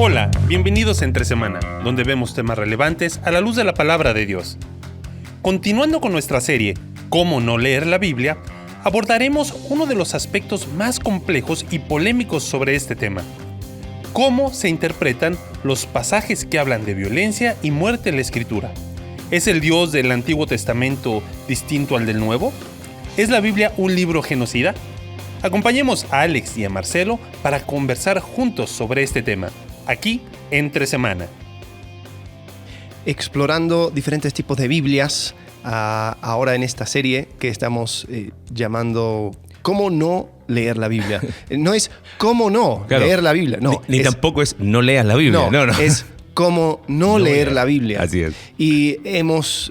Hola, bienvenidos a Entre Semana, donde vemos temas relevantes a la luz de la palabra de Dios. Continuando con nuestra serie ¿Cómo no leer la Biblia?, abordaremos uno de los aspectos más complejos y polémicos sobre este tema: cómo se interpretan los pasajes que hablan de violencia y muerte en la Escritura. ¿Es el Dios del Antiguo Testamento distinto al del Nuevo? ¿Es la Biblia un libro genocida? Acompañemos a Alex y a Marcelo para conversar juntos sobre este tema, aquí, Entre Semana. Explorando diferentes tipos de Biblias, ahora en esta serie que estamos llamando ¿Cómo no leer la Biblia? No es ¿cómo no leer la Biblia? No, ni tampoco es no leas la Biblia. No. Es cómo no leer la Biblia. Así es. Y hemos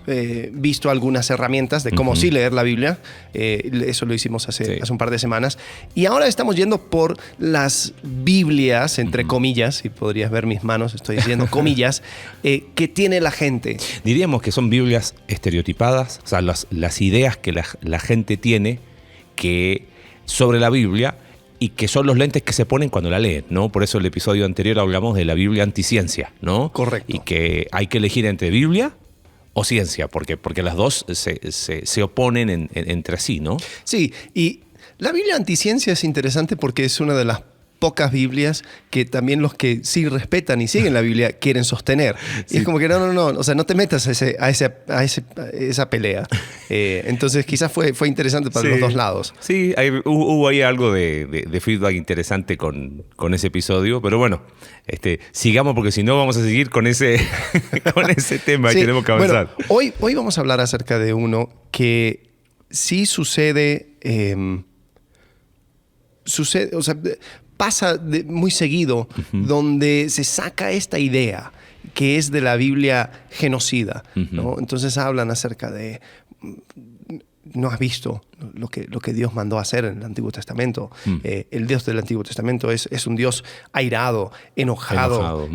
visto algunas herramientas de cómo sí leer la Biblia. Eso lo hicimos hace un par de semanas. Y ahora estamos yendo por las Biblias, entre comillas, si podrías ver mis manos, estoy diciendo comillas, que tiene la gente. Diríamos que son Biblias estereotipadas, o sea, las ideas que la gente tiene sobre la Biblia, y que son los lentes que se ponen cuando la leen, ¿no? Por eso el episodio anterior hablamos de la Biblia anticiencia, ¿no? Correcto. Y que hay que elegir entre Biblia o ciencia, porque las dos se oponen entre sí, ¿no? Sí, y la Biblia anticiencia es interesante porque es una de las pocas Biblias que también los que sí respetan y siguen la Biblia quieren sostener. Sí. Y es como que no, o sea, no te metas a esa pelea. Entonces quizás fue interesante para los dos lados. Sí, hubo ahí algo de feedback interesante con ese episodio, pero bueno, sigamos porque si no vamos a seguir con ese tema y tenemos que avanzar. Bueno, hoy vamos a hablar acerca de uno que sí sucede, o sea, pasa muy seguido, donde se saca esta idea que es de la Biblia genocida, ¿no? Entonces hablan acerca de no has visto lo que Dios mandó a hacer en el Antiguo Testamento. El Dios del Antiguo Testamento es un Dios airado, enojado.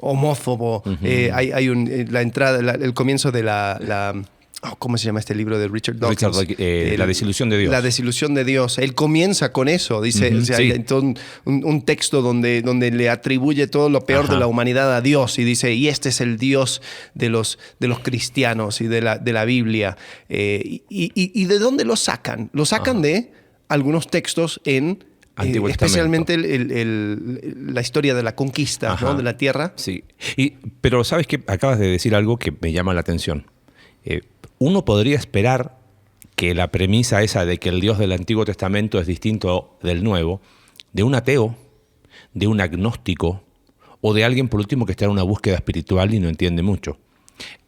Homófobo. Hay la entrada, el comienzo de ¿cómo se llama este libro de Richard Dawkins? La desilusión de Dios. La desilusión de Dios. Él comienza con eso. Dice, hay todo un texto donde le atribuye todo lo peor de la humanidad a Dios y dice, y este es el Dios de los cristianos y de la Biblia. ¿Y de dónde lo sacan? Lo sacan de algunos textos en especialmente la historia de la conquista, ¿no? De la tierra. Sí. Pero ¿sabes qué? Acabas de decir algo que me llama la atención. Uno podría esperar que la premisa esa de que el Dios del Antiguo Testamento es distinto del Nuevo, de un ateo, de un agnóstico o de alguien por último que está en una búsqueda espiritual y no entiende mucho.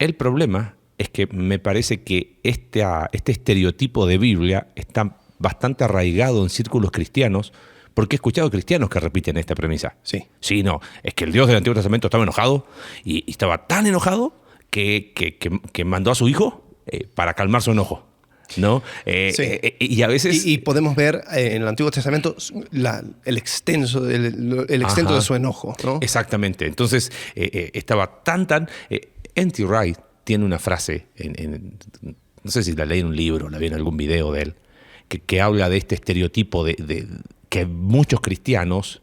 El problema es que me parece que este estereotipo de Biblia está bastante arraigado en círculos cristianos, porque he escuchado cristianos que repiten esta premisa. Sí, no, es que el Dios del Antiguo Testamento estaba enojado y estaba tan enojado que mandó a su hijo para calmar su enojo, ¿no? Y a veces... Y podemos ver en el Antiguo Testamento el extenso de su enojo, ¿no? Exactamente. Entonces, estaba tan... N.T. Wright tiene una frase, no sé si la leí en un libro, la vi en algún video de él, que habla de este estereotipo de que muchos cristianos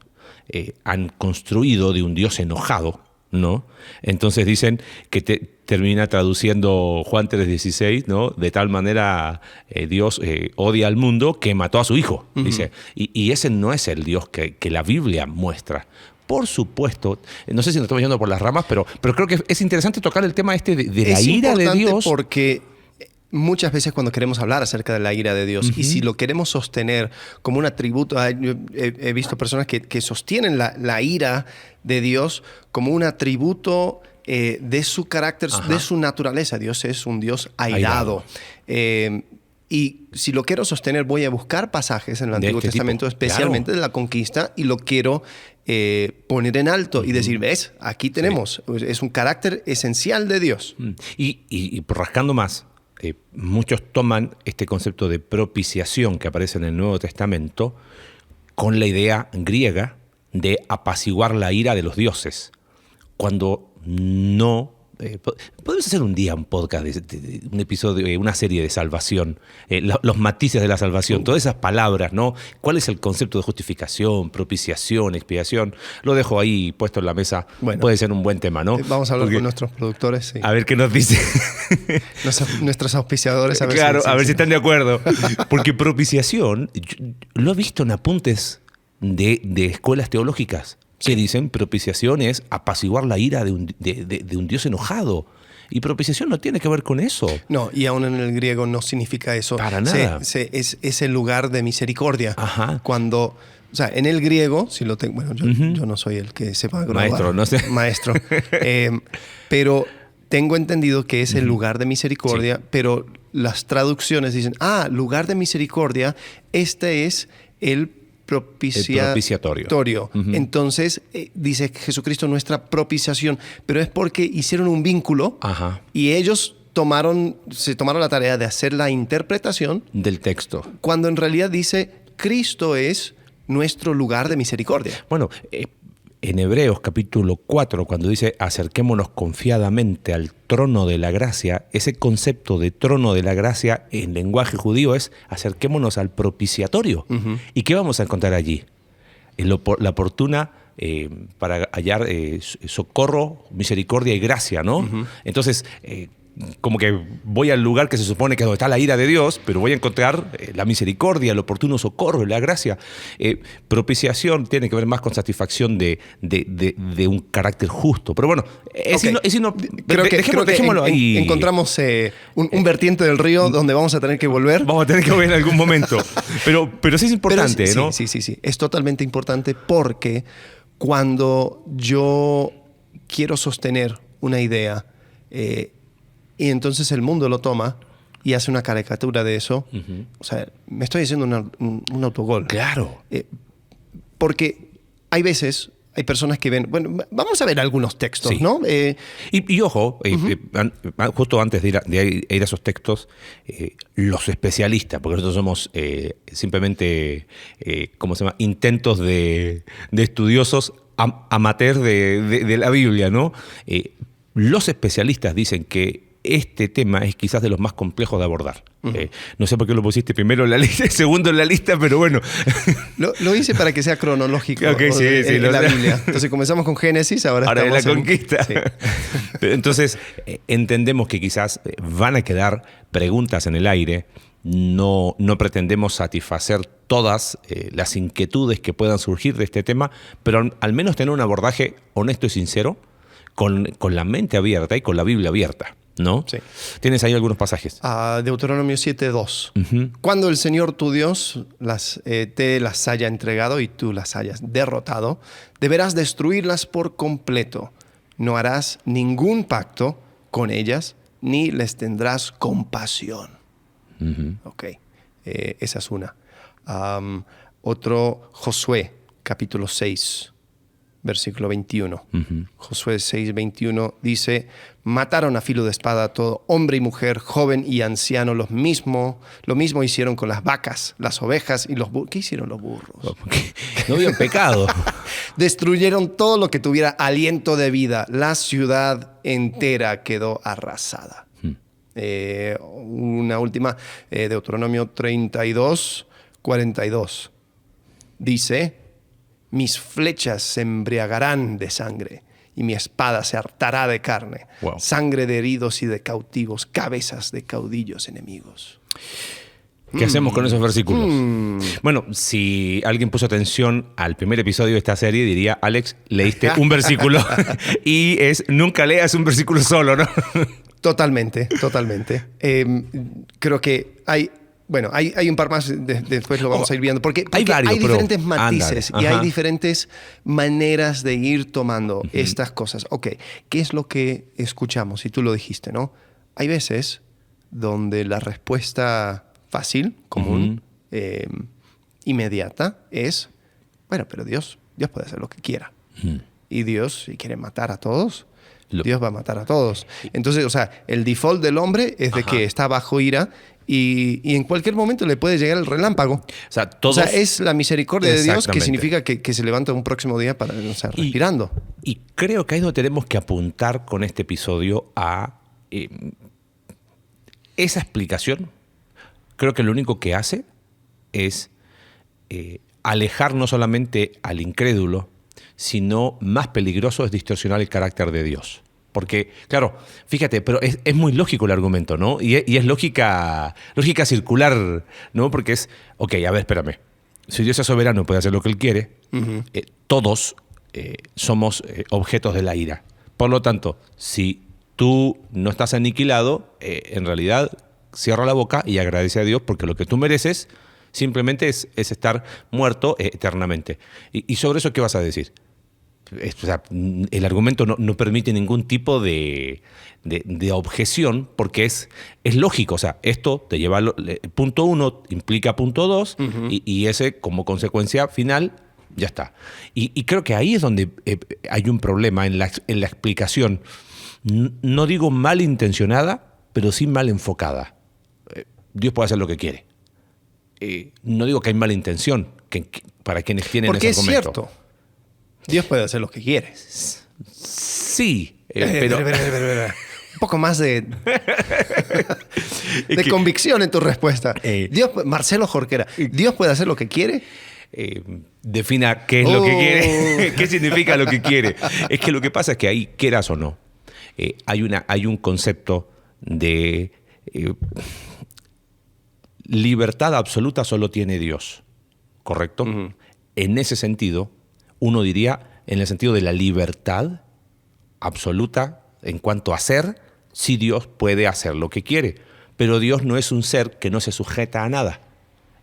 han construido de un Dios enojado, ¿no? Entonces dicen que termina traduciendo Juan 3:16, ¿no? De tal manera Dios odia al mundo que mató a su hijo, dice. Y ese no es el Dios que la Biblia muestra. Por supuesto, no sé si nos estamos yendo por las ramas, pero creo que es interesante tocar el tema de la ira de Dios. Porque muchas veces cuando queremos hablar acerca de la ira de Dios, y si lo queremos sostener como un atributo, he visto personas que sostienen la ira de Dios como un atributo de su carácter, de su naturaleza. Dios es un Dios airado. Y si lo quiero sostener, voy a buscar pasajes en el Antiguo Testamento, especialmente de la conquista, y lo quiero poner en alto y decir, ¿ves? Aquí tenemos. Es un carácter esencial de Dios. Y rascando más, muchos toman este concepto de propiciación que aparece en el Nuevo Testamento con la idea griega de apaciguar la ira de los dioses, cuando no Podemos hacer un día un podcast, un episodio, una serie de salvación, los matices de la salvación, todas esas palabras, ¿no? ¿Cuál es el concepto de justificación, propiciación, expiación? Lo dejo ahí puesto en la mesa. Bueno, puede ser un buen tema, ¿no? Vamos a hablar con nuestros productores. Sí. A ver qué nos dice. Nuestros auspiciadores. A ver Claro, a ver si están de acuerdo. Porque propiciación, lo he visto en apuntes de escuelas teológicas que dicen propiciación es apaciguar la ira de un Dios enojado. Y propiciación no tiene que ver con eso. No, y aún en el griego no significa eso. Para nada. Es el lugar de misericordia. Ajá. Cuando, o sea, en el griego, si lo tengo, bueno, yo no soy el que sepa grabar. Maestro, no sé. Maestro. Pero tengo entendido que es el lugar de misericordia, pero las traducciones dicen, lugar de misericordia, este es el propiciatorio. Entonces, dice Jesucristo nuestra propiciación, pero es porque hicieron un vínculo y ellos se tomaron la tarea de hacer la interpretación del texto. Cuando en realidad dice, Cristo es nuestro lugar de misericordia. Bueno, en Hebreos capítulo 4, cuando dice acerquémonos confiadamente al trono de la gracia, ese concepto de trono de la gracia en lenguaje judío es acerquémonos al propiciatorio. ¿Y qué vamos a encontrar allí? La oportuna para hallar socorro, misericordia y gracia, ¿no? Entonces, como que voy al lugar que se supone que es donde está la ira de Dios, pero voy a encontrar la misericordia, el oportuno socorro, la gracia. Propiciación tiene que ver más con satisfacción de un carácter justo. Pero bueno, dejémoslo ahí. Encontramos un vertiente del río donde vamos a tener que volver. Vamos a tener que volver en algún momento. Pero sí es importante, ¿no? Sí. Es totalmente importante porque cuando yo quiero sostener una idea, y entonces el mundo lo toma y hace una caricatura de eso. O sea, me estoy haciendo un autogol. Claro. Porque hay personas que ven... Bueno, vamos a ver algunos textos, ¿no? Y ojo, justo antes de ir a esos textos, los especialistas, porque nosotros somos simplemente, ¿cómo se llama? Intentos de estudiosos amateurs de la Biblia, ¿no? Los especialistas dicen que este tema es quizás de los más complejos de abordar. No sé por qué lo pusiste primero en la lista, segundo en la lista, pero bueno. Lo hice para que sea cronológico en la Biblia. Entonces comenzamos con Génesis, ahora en estamos la conquista. Sí. Entonces entendemos que quizás van a quedar preguntas en el aire. No pretendemos satisfacer todas las inquietudes que puedan surgir de este tema, pero al menos tener un abordaje honesto y sincero, con la mente abierta y con la Biblia abierta, ¿no? Sí. ¿Tienes ahí algunos pasajes? Deuteronomio 7:2. Cuando el Señor tu Dios te las haya entregado y tú las hayas derrotado, deberás destruirlas por completo. No harás ningún pacto con ellas, ni les tendrás compasión. Ok, esa es una. Otro, Josué, capítulo 6. Versículo 21. Josué 6:21 dice, mataron a filo de espada a todo hombre y mujer, joven y anciano, lo mismo hicieron con las vacas, las ovejas y los burros. ¿Qué hicieron los burros? No había pecado. Destruyeron todo lo que tuviera aliento de vida. La ciudad entera quedó arrasada. Una última, Deuteronomio 32:42. Dice, mis flechas se embriagarán de sangre y mi espada se hartará de carne. Wow. Sangre de heridos y de cautivos, cabezas de caudillos enemigos. ¿Qué hacemos con esos versículos? Bueno, si alguien puso atención al primer episodio de esta serie, diría, Alex, leíste un versículo y nunca leas un versículo solo, ¿no? Totalmente. Creo que hay un par más, después lo vamos a ir viendo, porque hay diferentes matices y hay diferentes maneras de ir tomando estas cosas. Ok, ¿qué es lo que escuchamos? Y tú lo dijiste, ¿no? Hay veces donde la respuesta fácil, común, inmediata es, bueno, pero Dios puede hacer lo que quiera. Y Dios, si quiere matar a todos, Dios va a matar a todos. Entonces, o sea, el default del hombre es de que está bajo ira y en cualquier momento le puede llegar el relámpago. O sea, todos... es la misericordia de Dios que Exactamente. significa que se levanta un próximo día para, respirando. Y creo que ahí es donde tenemos que apuntar con este episodio a esa explicación. Creo que lo único que hace es alejar no solamente al incrédulo, sino más peligroso es distorsionar el carácter de Dios. Porque, claro, fíjate, pero es muy lógico el argumento, ¿no? Y es lógica circular, ¿no? Porque es, ok, a ver, espérame. Si Dios es soberano y puede hacer lo que Él quiere, todos somos objetos de la ira. Por lo tanto, si tú no estás aniquilado, en realidad cierra la boca y agradece a Dios porque lo que tú mereces simplemente es estar muerto eternamente. Y sobre eso, ¿qué vas a decir? O sea, el argumento no permite ningún tipo de objeción porque es lógico. O sea, esto te lleva punto 1, implica punto 2 y ese como consecuencia final ya está. Y creo que ahí es donde hay un problema en la explicación. No digo malintencionada, pero sí mal enfocada. Dios puede hacer lo que quiere. No digo que hay mala intención para quienes tienen Porque ese argumento. es cierto. Dios puede hacer lo que quiere. Sí, pero... Un poco más de convicción en tu respuesta. Marcelo Jorquera, ¿Dios puede hacer lo que quiere? Defina qué es lo que quiere, qué significa lo que quiere. Es que lo que pasa es que ahí, quieras o no, hay un concepto de libertad absoluta solo tiene Dios, ¿correcto? En ese sentido, uno diría, en el sentido de la libertad absoluta en cuanto a ser, sí Dios puede hacer lo que quiere, pero Dios no es un ser que no se sujeta a nada.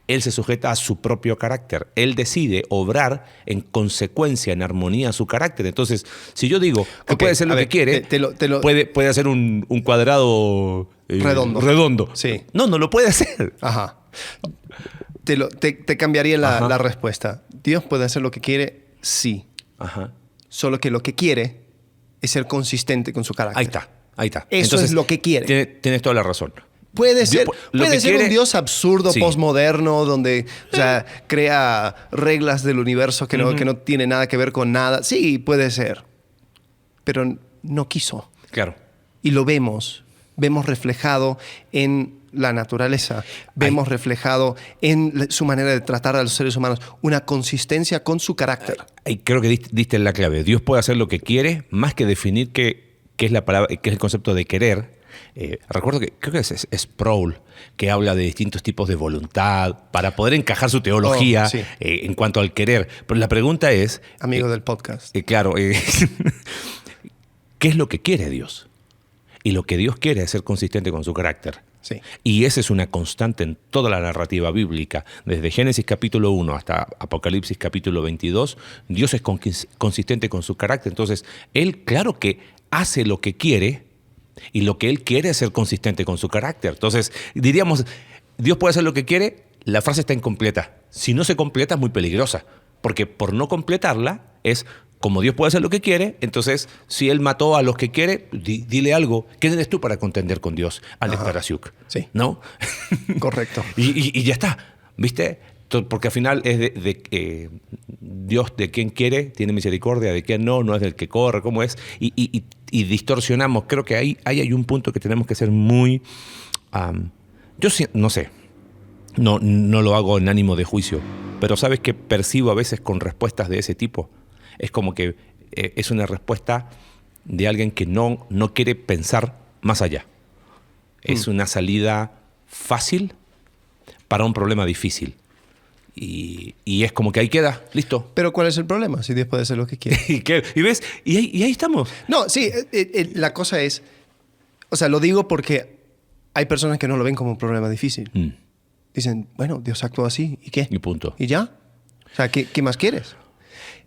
Él se sujeta a su propio carácter. Él decide obrar en consecuencia, en armonía a su carácter. Entonces, si yo digo que puede hacer lo que quiere, puede hacer un cuadrado redondo. Sí. No lo puede hacer. Ajá. Te cambiaría la respuesta. ¿Dios puede hacer lo que quiere? Sí. Ajá. Solo que lo que quiere es ser consistente con su carácter. Ahí está. Eso entonces, es lo que quiere. Tienes toda la razón. Puede ser quiere, un Dios absurdo, sí, postmoderno, donde crea reglas del universo que no tiene nada que ver con nada. Sí, puede ser. Pero no quiso. Claro. Y lo vemos reflejado en la naturaleza. Vemos reflejado en su manera de tratar a los seres humanos una consistencia con su carácter. Creo que diste la clave. Dios puede hacer lo que quiere, más que definir qué es la palabra, qué es el concepto de querer. Recuerdo que creo que es Sproul que habla de distintos tipos de voluntad para poder encajar su teología en cuanto al querer. Pero la pregunta es... Amigo del podcast. Claro. ¿Qué es lo que quiere Dios? Y lo que Dios quiere es ser consistente con su carácter. Sí. Y esa es una constante en toda la narrativa bíblica. Desde Génesis capítulo 1 hasta Apocalipsis capítulo 22, Dios es consistente con su carácter. Entonces, Él claro que hace lo que quiere y lo que Él quiere es ser consistente con su carácter. Entonces, diríamos, Dios puede hacer lo que quiere, la frase está incompleta. Si no se completa es muy peligrosa, porque por no completarla es... Como Dios puede hacer lo que quiere, entonces, si Él mató a los que quiere, dile algo. ¿Quién eres tú para contender con Dios? Alex Tarasiuk. Sí. ¿No? Correcto. y ya está. ¿Viste? Porque al final es Dios de quien quiere, tiene misericordia, de quien no es del que corre, ¿cómo es? Y distorsionamos. Creo que ahí hay un punto que tenemos que ser muy... yo no sé. No lo hago en ánimo de juicio. Pero ¿sabes qué percibo a veces con respuestas de ese tipo? Es como que es una respuesta de alguien que no quiere pensar más allá. Es una salida fácil para un problema difícil. Y es como que ahí queda, listo. Pero ¿cuál es el problema? Si Dios puede hacer lo que quiere. ¿Y ves? Y ahí estamos. No, sí, la cosa es... O sea, lo digo porque hay personas que no lo ven como un problema difícil. Dicen, bueno, Dios actuó así, ¿y qué? Y punto. ¿Y ya? O sea, ¿qué más quieres?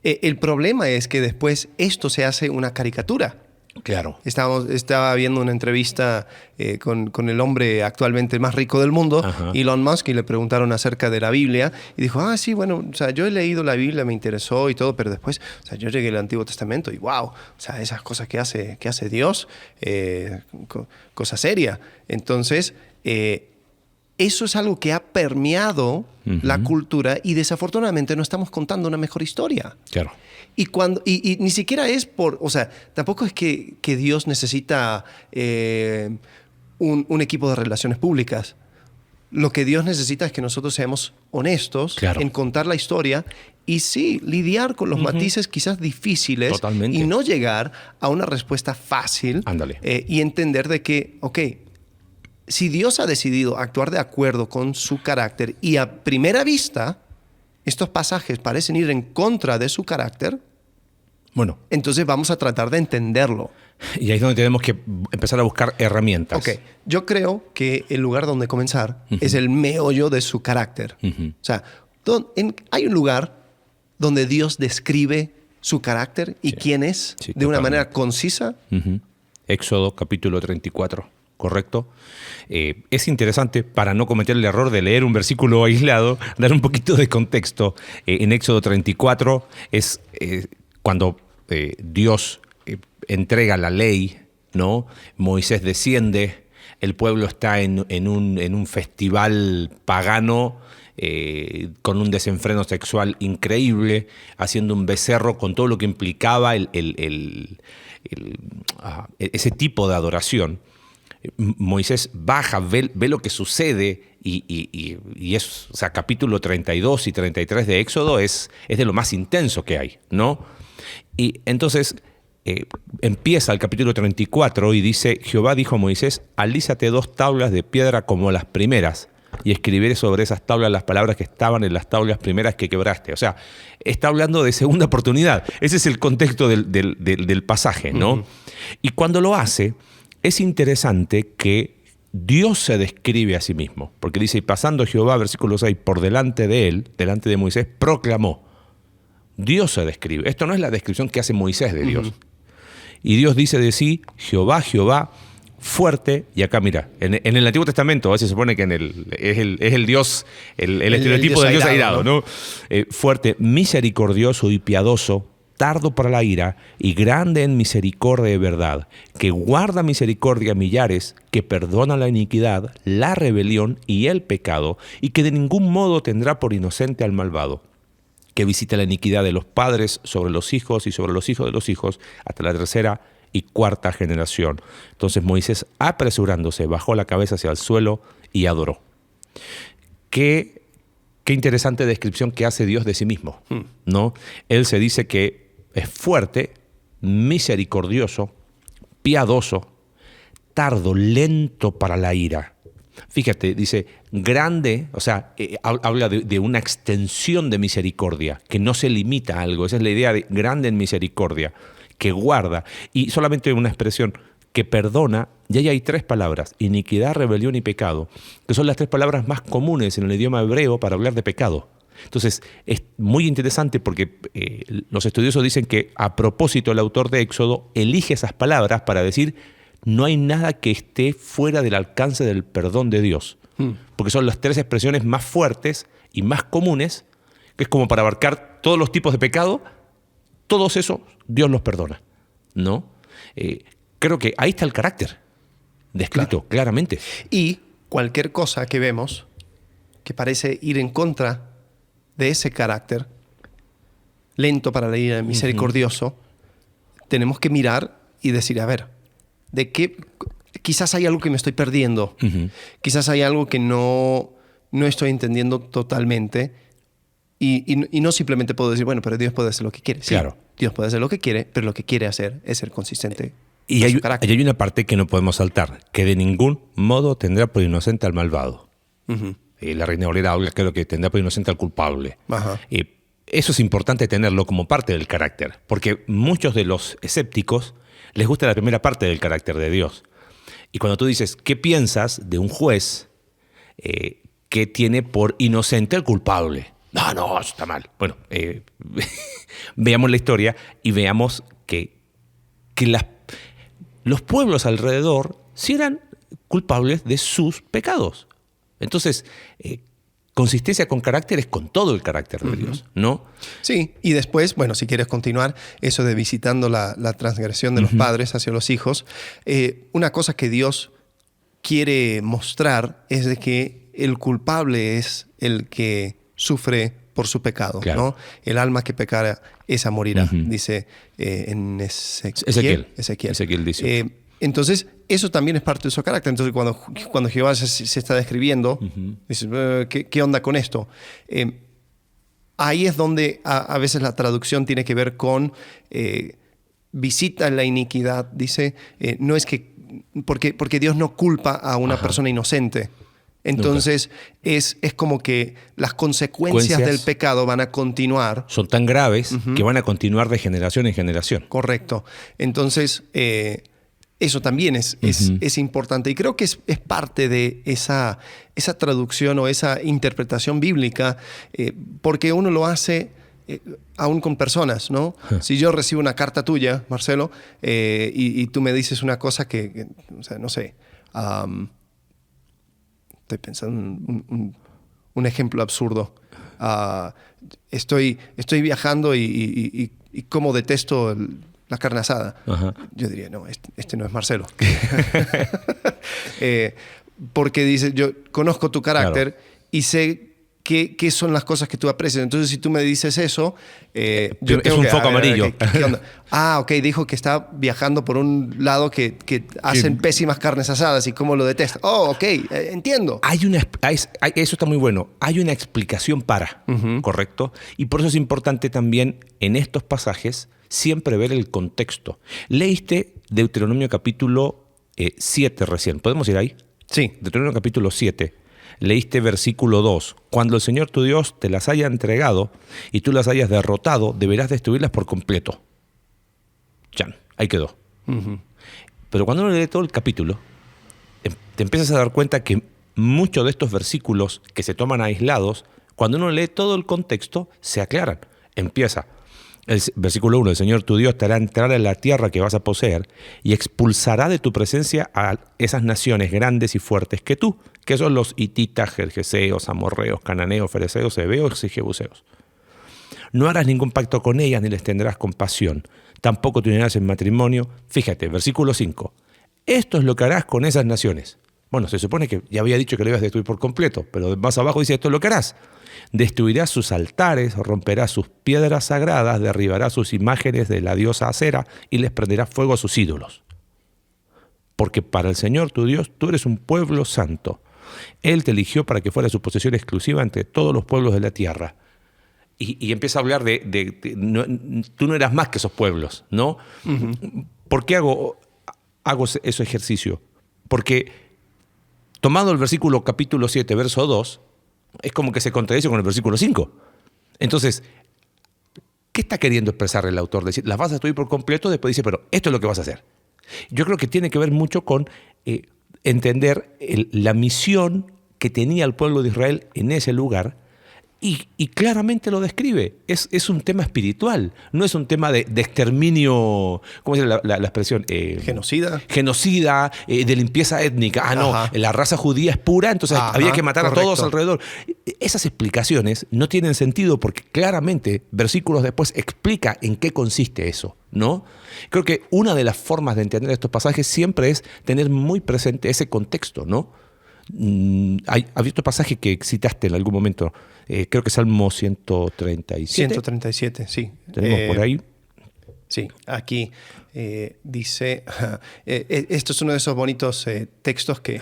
El problema es que después esto se hace una caricatura. Claro. Estaba viendo una entrevista con el hombre actualmente más rico del mundo, Elon Musk, y le preguntaron acerca de la Biblia. Y dijo, sí, bueno, o sea, yo he leído la Biblia, me interesó y todo, pero después, o sea, yo llegué al Antiguo Testamento y wow, o sea, esas cosas que hace Dios, cosa seria. Entonces, eso es algo que ha permeado la cultura y desafortunadamente no estamos contando una mejor historia. Claro. Y ni siquiera es por, o sea, tampoco es que Dios necesita un equipo de relaciones públicas. Lo que Dios necesita es que nosotros seamos honestos en contar la historia y sí, lidiar con los matices quizás difíciles. Totalmente. Y no llegar a una respuesta fácil. Ándale. Y entender de que, ok, si Dios ha decidido actuar de acuerdo con su carácter y a primera vista estos pasajes parecen ir en contra de su carácter, bueno, entonces vamos a tratar de entenderlo. Y ahí es donde tenemos que empezar a buscar herramientas. Ok, yo creo que el lugar donde comenzar es el meollo de su carácter. O sea, hay un lugar donde Dios describe su carácter y quién es de una manera concisa. Éxodo capítulo 34, ¿correcto? Es interesante, para no cometer el error de leer un versículo aislado, dar un poquito de contexto. En Éxodo 34 es cuando Dios entrega la ley, ¿no? Moisés desciende, el pueblo está en un festival pagano con un desenfreno sexual increíble, haciendo un becerro con todo lo que implicaba ese tipo de adoración. Moisés baja, ve lo que sucede y es, o sea, capítulo 32 y 33 de Éxodo es de lo más intenso que hay, ¿no? Y entonces empieza el capítulo 34 y dice: Jehová dijo a Moisés, alízate 2 tablas de piedra como las primeras y escribiré sobre esas tablas las palabras que estaban en las tablas primeras que quebraste. O sea, está hablando de segunda oportunidad. Ese es el contexto del pasaje, ¿no? Y cuando lo hace, es interesante que Dios se describe a sí mismo, porque dice: y pasando Jehová, versículo 6, por delante de él, delante de Moisés, proclamó. Dios se describe. Esto no es la descripción que hace Moisés de Dios. Y Dios dice de sí: Jehová, Jehová, fuerte. Y acá mira, en el Antiguo Testamento a veces se supone que es el Dios, el estereotipo del Dios airado, ¿no? Fuerte, misericordioso y piadoso, tardo para la ira y grande en misericordia y verdad, que guarda misericordia a millares, que perdona la iniquidad, la rebelión y el pecado, y que de ningún modo tendrá por inocente al malvado, que visita la iniquidad de los padres sobre los hijos y sobre los hijos de los hijos hasta la 3ª y 4ª generación. Entonces Moisés, apresurándose, bajó la cabeza hacia el suelo y adoró. Qué interesante descripción que hace Dios de sí mismo, ¿no? Él se dice que es fuerte, misericordioso, piadoso, tardo, lento para la ira. Fíjate, dice grande, o sea, habla de una extensión de misericordia, que no se limita a algo. Esa es la idea de grande en misericordia, que guarda. Y solamente una expresión, que perdona, y ahí hay 3 palabras, iniquidad, rebelión y pecado, que son las 3 palabras más comunes en el idioma hebreo para hablar de pecado. Entonces, es muy interesante porque los estudiosos dicen que a propósito el autor de Éxodo elige esas palabras para decir: no hay nada que esté fuera del alcance del perdón de Dios. Porque son las 3 expresiones más fuertes y más comunes, que es como para abarcar todos los tipos de pecado. Todos esos Dios los perdona, ¿no? Creo que ahí está el carácter descrito claramente. Y cualquier cosa que vemos que parece ir en contra de ese carácter, lento para la ira, misericordioso, tenemos que mirar y decir: a ver, ¿de qué? Quizás hay algo que me estoy perdiendo. Quizás hay algo que no estoy entendiendo totalmente. Y no simplemente puedo decir: bueno, pero Dios puede hacer lo que quiere. Sí, claro. Dios puede hacer lo que quiere, pero lo que quiere hacer es ser consistente. Y hay una parte que no podemos saltar, que de ningún modo tendrá por inocente al malvado. La Reina Valera habla, creo que tendrá por inocente al culpable. Eso es importante tenerlo como parte del carácter, porque muchos de los escépticos les gusta la primera parte del carácter de Dios. Y cuando tú dices: ¿qué piensas de un juez que tiene por inocente al culpable? No, eso está mal. Bueno, veamos la historia y veamos que los pueblos alrededor sí eran culpables de sus pecados. Entonces, consistencia con carácter es con todo el carácter de Dios, ¿no? Sí, y después, bueno, si quieres continuar, eso de visitando la transgresión de los padres hacia los hijos, una cosa que Dios quiere mostrar es de que el culpable es el que sufre por su pecado, Claro. ¿no? El alma que pecara, esa morirá, Ujú. dice en Ezequiel. Ezequiel dice. Entonces, eso también es parte de su carácter. Entonces, cuando Jehová se está describiendo, dice, ¿qué onda con esto? Ahí es donde a veces la traducción tiene que ver con visita la iniquidad. Dice, no es que, porque Dios no culpa a una persona inocente. Entonces, es como que las consecuencias del pecado van a continuar. Son tan graves que van a continuar de generación en generación. Correcto. Entonces, eso también es importante. Y creo que es parte de esa traducción o esa interpretación bíblica, porque uno lo hace aún con personas, ¿no? Si yo recibo una carta tuya, Marcelo, y tú me dices una cosa que o sea, no sé, estoy pensando en un ejemplo absurdo. Estoy viajando y como detesto la carne asada. Ajá. Yo diría, no, este no es Marcelo. Porque dice, yo conozco tu carácter y sé qué son las cosas que tú aprecias. Entonces, si tú me dices eso, yo tengo un que, foco amarillo. ¿qué onda? Ok, dijo que está viajando por un lado que hacen pésimas carnes asadas y cómo lo detesta. Ok, entiendo. Eso está muy bueno. Hay una explicación para, ¿correcto? Y por eso es importante también en estos pasajes siempre ver el contexto. Leíste Deuteronomio capítulo 7 recién. ¿Podemos ir ahí? Sí. Deuteronomio capítulo 7. Leíste versículo 2. Cuando el Señor tu Dios te las haya entregado y tú las hayas derrotado, deberás destruirlas por completo. Chan, ahí quedó. Pero cuando uno lee todo el capítulo, te empiezas a dar cuenta que muchos de estos versículos que se toman aislados, cuando uno lee todo el contexto, se aclaran. Empieza. El versículo 1, el Señor tu Dios te hará entrar en la tierra que vas a poseer y expulsará de tu presencia a esas naciones grandes y fuertes que tú, que son los hititas, gergeseos, amorreos, cananeos, fereceos, heveos y jebuseos. No harás ningún pacto con ellas ni les tendrás compasión, tampoco te unirás en matrimonio. Fíjate, versículo 5, esto es lo que harás con esas naciones. Bueno, se supone que ya había dicho que lo ibas a destruir por completo, pero más abajo dice esto es lo que harás. Destruirás sus altares, romperás sus piedras sagradas, derribarás sus imágenes de la diosa Acera y les prenderás fuego a sus ídolos. Porque para el Señor tu Dios tú eres un pueblo santo. Él te eligió para que fuera su posesión exclusiva entre todos los pueblos de la tierra. Y empieza a hablar tú no eras más que esos pueblos, ¿no? ¿Por qué hago ese ejercicio? Porque tomando el versículo capítulo 7, verso 2, es como que se contradice con el versículo 5. Entonces, ¿qué está queriendo expresar el autor? Decir, las vas a destruir por completo, después dice, pero esto es lo que vas a hacer. Yo creo que tiene que ver mucho con entender la misión que tenía el pueblo de Israel en ese lugar y claramente lo describe. Es un tema espiritual, no es un tema de exterminio, ¿cómo se llama la expresión? Genocida. Genocida, de limpieza étnica. No, la raza judía es pura, entonces había que matar a todos alrededor. Esas explicaciones no tienen sentido porque claramente versículos después explica en qué consiste eso, ¿no? Creo que una de las formas de entender estos pasajes siempre es tener muy presente ese contexto, ¿no? Había otro pasaje que citaste en algún momento, creo que Salmo 137. 137, sí. Tenemos por ahí. Sí, aquí dice, esto es uno de esos bonitos textos que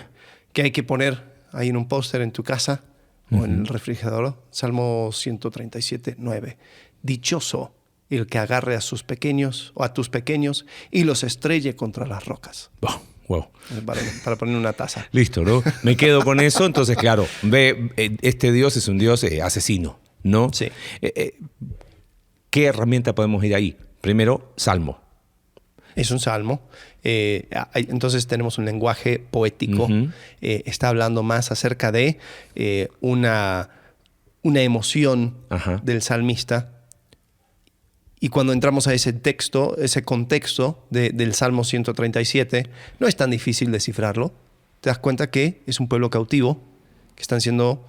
hay que poner ahí en un póster en tu casa o en el refrigerador. Salmo 137, 9. Dichoso el que agarre a sus pequeños o a tus pequeños y los estrelle contra las rocas. Wow. Para poner una taza. Listo, ¿no? Me quedo con eso. Entonces, claro, este Dios es un Dios asesino, ¿no? Sí. ¿Qué herramienta podemos ir ahí? Primero, Salmo. Es un salmo. Entonces tenemos un lenguaje poético. Está hablando más acerca de una emoción del salmista. Y cuando entramos a ese texto, ese contexto del Salmo 137, no es tan difícil descifrarlo. Te das cuenta que es un pueblo cautivo, que están siendo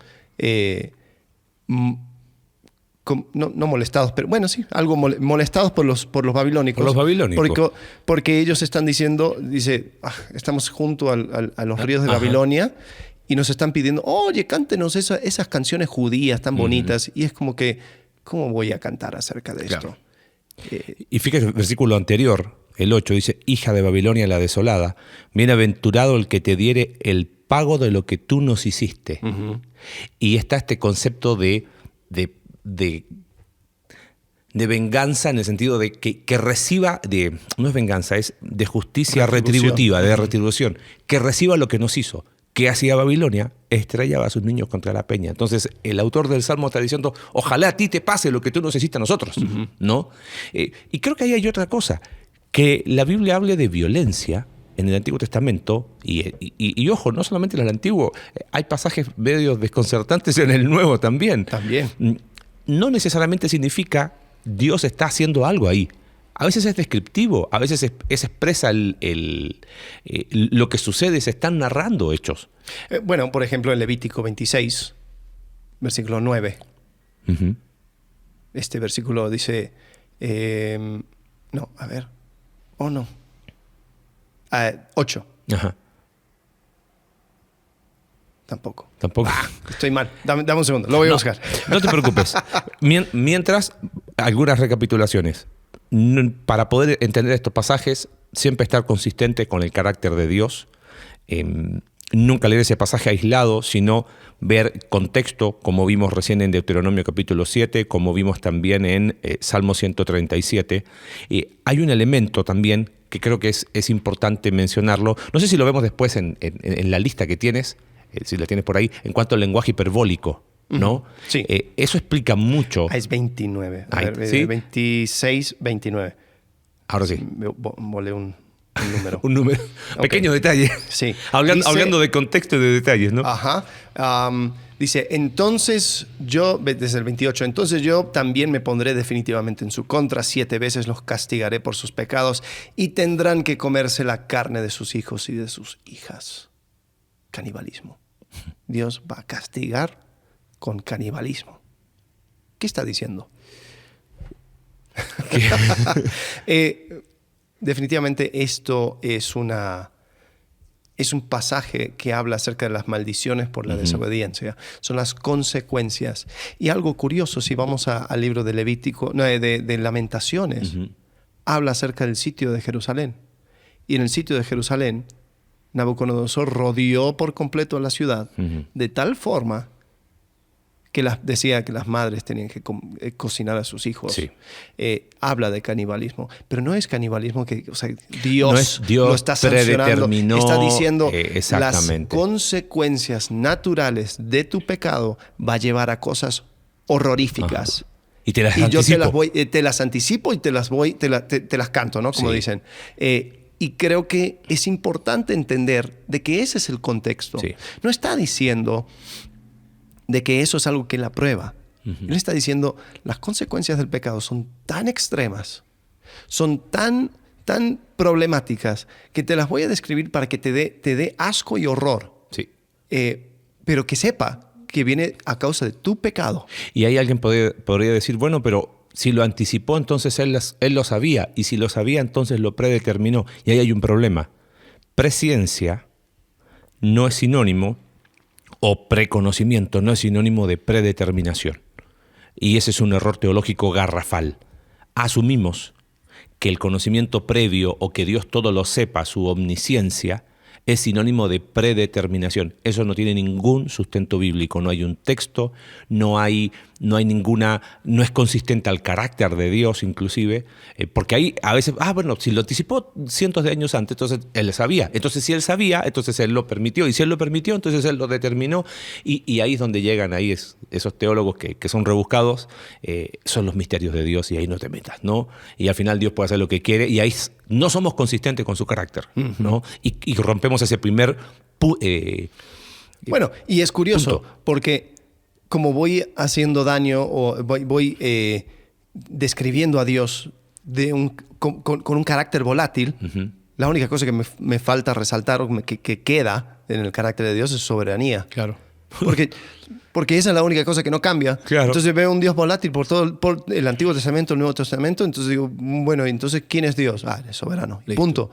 no molestados, pero bueno, sí, algo molestados por los babilónicos. Por los babilónicos. Porque ellos están diciendo, estamos junto a los ríos de Babilonia y nos están pidiendo, oye, cántenos esas canciones judías tan bonitas. Y es como que, ¿cómo voy a cantar acerca de esto? Y fíjate, el versículo anterior, el 8, dice, hija de Babilonia la desolada, bienaventurado el que te diere el pago de lo que tú nos hiciste. Y está este concepto de venganza, en el sentido de que reciba, no es venganza, es de justicia retributiva, de retribución, que reciba lo que nos hizo. ¿Qué hacía Babilonia? Estrellaba a sus niños contra la peña. Entonces, el autor del Salmo está diciendo, ojalá a ti te pase lo que tú nos hiciste a nosotros, ¿no? Y creo que ahí hay otra cosa, que la Biblia hable de violencia en el Antiguo Testamento, y ojo, no solamente en el Antiguo, hay pasajes medio desconcertantes en el Nuevo también. También. No necesariamente significa Dios está haciendo algo ahí. A veces es descriptivo, a veces expresa lo que sucede, se están narrando hechos. Bueno, por ejemplo, en Levítico 26, versículo 9. Este versículo dice... no, a ver. Oh, no. 8. Ajá. Tampoco. Estoy mal. Dame un segundo. Lo voy a buscar. No te preocupes. Mientras, algunas recapitulaciones. Para poder entender estos pasajes, siempre estar consistente con el carácter de Dios. Nunca leer ese pasaje aislado, sino ver contexto, como vimos recién en Deuteronomio capítulo 7, como vimos también en Salmo 137. Hay un elemento también que creo que es importante mencionarlo. No sé si lo vemos después en la lista que tienes, si la tienes por ahí, en cuanto al lenguaje hiperbólico, ¿no? Sí. Eso explica mucho. Es 29. A ver, ¿sí? 26, 29. Ahora sí. Volé un número. Un número. Okay. Pequeño detalle. Sí. Hablando de contexto y de detalles, ¿no? Ajá. Dice, entonces yo, desde el 28, entonces yo también me pondré definitivamente en su contra, 7 veces los castigaré por sus pecados y tendrán que comerse la carne de sus hijos y de sus hijas. Canibalismo. Dios va a castigar con canibalismo. ¿Qué está diciendo? Definitivamente esto es un pasaje que habla acerca de las maldiciones por la desobediencia. Son las consecuencias. Y algo curioso, si vamos al libro de Levítico, de Lamentaciones, habla acerca del sitio de Jerusalén. Y en el sitio de Jerusalén, Nabucodonosor rodeó por completo la ciudad de tal forma que decía que las madres tenían que cocinar a sus hijos. Sí. Habla de canibalismo, pero no es canibalismo que Dios lo está sancionando. Está diciendo las consecuencias naturales de tu pecado va a llevar a cosas horroríficas. Y te las anticipo. Yo te las anticipo y te las canto, ¿no? Como dicen. Y creo que es importante entender de que ese es el contexto. Sí. No está diciendo de que eso es algo que la prueba. Él está diciendo, las consecuencias del pecado son tan extremas, son tan problemáticas, que te las voy a describir para que te dé asco y horror. Sí. Pero que sepa que viene a causa de tu pecado. Y ahí alguien podría decir, bueno, pero si lo anticipó, entonces él lo sabía. Y si lo sabía, entonces lo predeterminó. Y ahí hay un problema. Presciencia no es sinónimo, o preconocimiento no es sinónimo de predeterminación. Y ese es un error teológico garrafal. Asumimos que el conocimiento previo o que Dios todo lo sepa, su omnisciencia, es sinónimo de predeterminación. Eso no tiene ningún sustento bíblico. No hay un texto, no es consistente al carácter de Dios inclusive, porque ahí a veces, si lo anticipó cientos de años antes, entonces Él sabía. Entonces si Él sabía, entonces Él lo permitió. Y si Él lo permitió, entonces Él lo determinó. Y ahí es donde llegan esos teólogos que son rebuscados, son los misterios de Dios y ahí no te metas, ¿no? Y al final Dios puede hacer lo que quiere y ahí no somos consistentes con su carácter, ¿no? Y rompemos ese primer... bueno, y es curioso, porque como voy haciendo daño o voy describiendo a Dios con un carácter volátil, la única cosa que me falta resaltar o que queda en el carácter de Dios es soberanía. Claro. Porque esa es la única cosa que no cambia. Claro. Entonces veo un Dios volátil por el Antiguo Testamento, el Nuevo Testamento. Entonces digo, bueno, entonces ¿quién es Dios? Es soberano. Punto.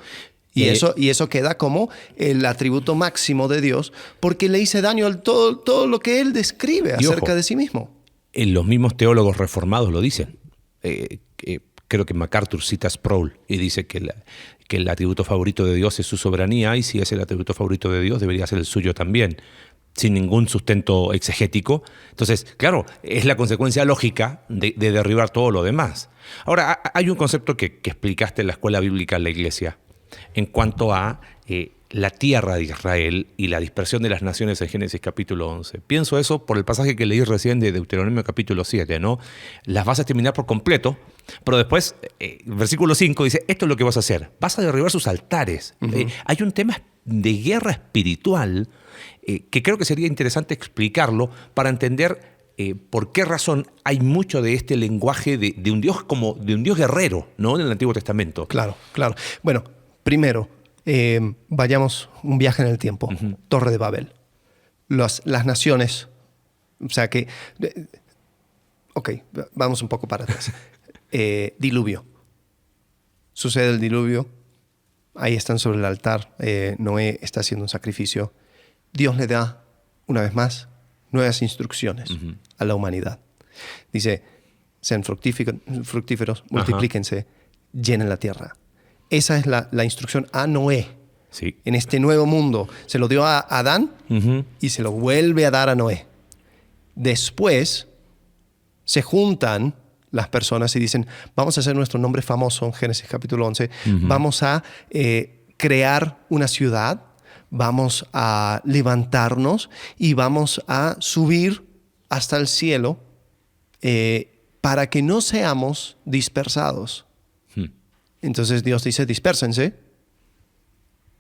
Y eso queda como el atributo máximo de Dios, porque le hice daño a todo lo que él describe acerca de sí mismo. Los mismos teólogos reformados lo dicen. Creo que MacArthur cita a Sproul y dice que el atributo favorito de Dios es su soberanía, y si es el atributo favorito de Dios, debería ser el suyo también, sin ningún sustento exegético. Entonces, claro, es la consecuencia lógica de derribar todo lo demás. Ahora, hay un concepto que explicaste en la escuela bíblica en la iglesia, en cuanto a la tierra de Israel y la dispersión de las naciones en Génesis capítulo 11. Pienso eso por el pasaje que leí recién de Deuteronomio capítulo 7, ¿no? Las vas a exterminar por completo, pero después, versículo 5 dice, esto es lo que vas a hacer, vas a derribar sus altares. Hay un tema de guerra espiritual que creo que sería interesante explicarlo para entender por qué razón hay mucho de este lenguaje de un Dios como de un Dios guerrero, ¿no? En el Antiguo Testamento. Claro. Bueno, primero, vayamos un viaje en el tiempo. Torre de Babel. Las naciones, o sea que... Ok, vamos un poco para atrás. Diluvio. Sucede el diluvio. Ahí están sobre el altar. Noé está haciendo un sacrificio. Dios le da, una vez más, nuevas instrucciones a la humanidad. Dice, sean fructíferos, multiplíquense, llenen la tierra. Esa es la instrucción a Noé. Sí. En este nuevo mundo. Se lo dio a Adán y se lo vuelve a dar a Noé. Después se juntan las personas y dicen, vamos a hacer nuestro nombre famoso en Génesis capítulo 11. Vamos a crear una ciudad. Vamos a levantarnos y vamos a subir hasta el cielo para que no seamos dispersados. Entonces Dios dice, dispérsense.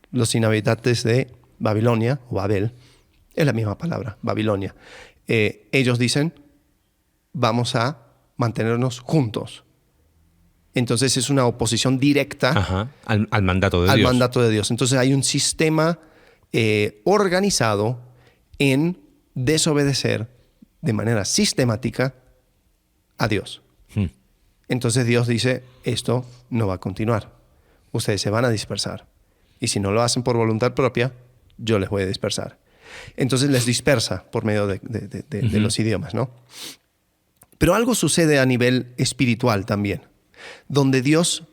Los inhabitantes de Babilonia, o Babel, es la misma palabra, Babilonia. Ellos dicen, vamos a mantenernos juntos. Entonces es una oposición directa al mandato de Dios. Al mandato de Dios. Entonces hay un sistema organizado en desobedecer de manera sistemática a Dios. Entonces Dios dice, esto no va a continuar. Ustedes se van a dispersar. Y si no lo hacen por voluntad propia, yo les voy a dispersar. Entonces les dispersa por medio de los idiomas, ¿no? Pero algo sucede a nivel espiritual también, donde Dios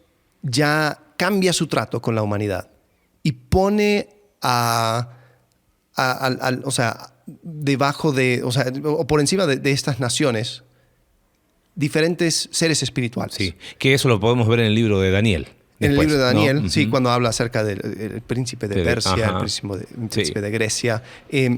ya cambia su trato con la humanidad y pone o sea, debajo de, o sea, o por encima de estas naciones, diferentes seres espirituales. Sí, que eso lo podemos ver en el libro de Daniel. En el libro de Daniel, ¿no? sí, cuando habla acerca del príncipe de Persia, el príncipe de Grecia.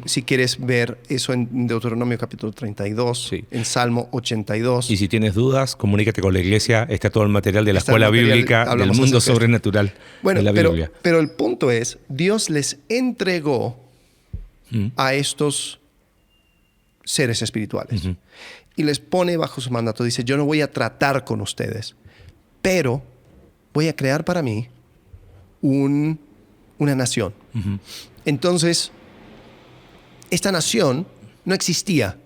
Si quieres ver eso en Deuteronomio capítulo 32, en Salmo 82. Y si tienes dudas, comunícate con la iglesia. Está todo el material de la escuela bíblica del mundo sobrenatural de la Biblia. Pero el punto es, Dios les entregó a estos seres espirituales y les pone bajo su mandato. Dice, yo no voy a tratar con ustedes, pero voy a crear para mí una nación. Entonces, esta nación no existía.